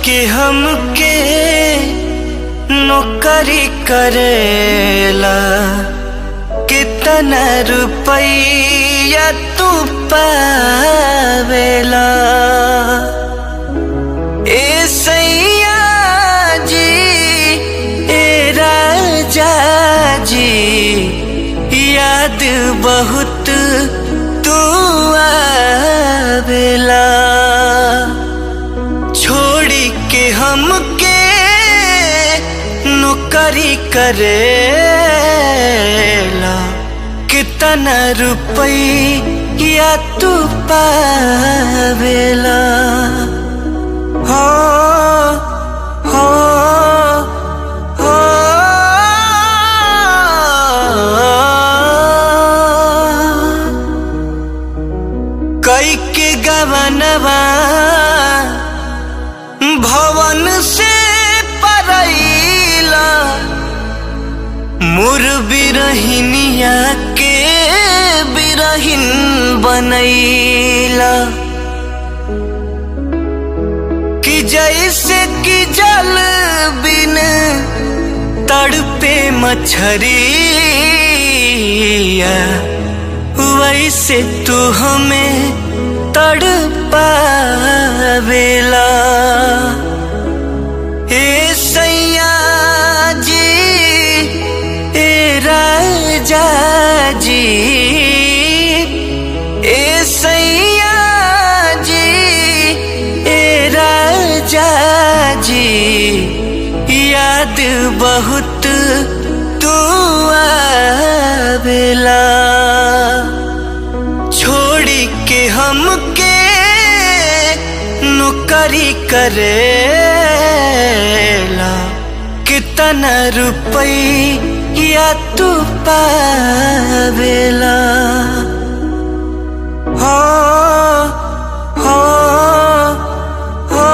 के हमके नौकरी करेला, कितना रुपया तू पावेला। ए सैया जी, ए राजा जी, याद बहुत तू आवेला। छोड़ी के हमके नौकरी करेला, कितना रुपया तू पावेला। हो हो हो कई के गवनवा भवन से परैला, मुर बिरहिनिया के बिरहिन बनैला। कि जैसे कि जल बिन तड़पे मछरिया, वैसे तू हमें तड़पावेला। ए सैया जी, ए राजा जी, ए सैया जी, ए राजा जी, याद बहुत तू आवेला। छोड़ी के हमके नौकरी करेला, कितना रुपया तू पावेला। हो हो हो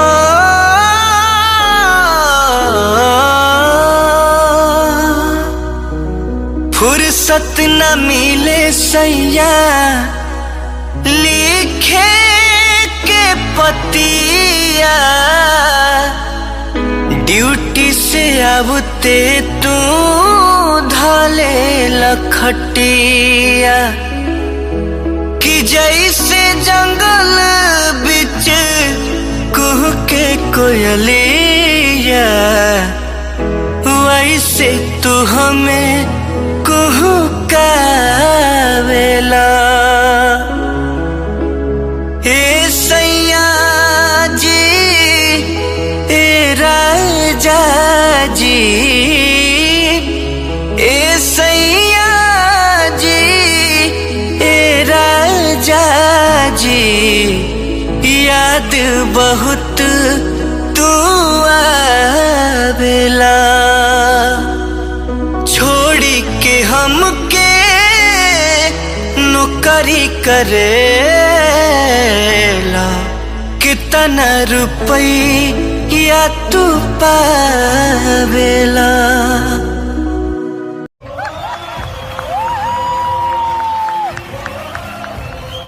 फुर्सत न मिले सैया लिखे के पतिया, ड्यूटी से आबते तू धाले लखटिया। कि जैसे जंगल बिच कुह के कोयलिया, वैसे तू हमें कुहकावेला। ए सैया जी, ए राजा जी, ए सैया जी, ए राजा जी, याद बहुत तू आवेला। छोड़ी के हमके नौकरी करेला, कितना रुपया तू पावेला।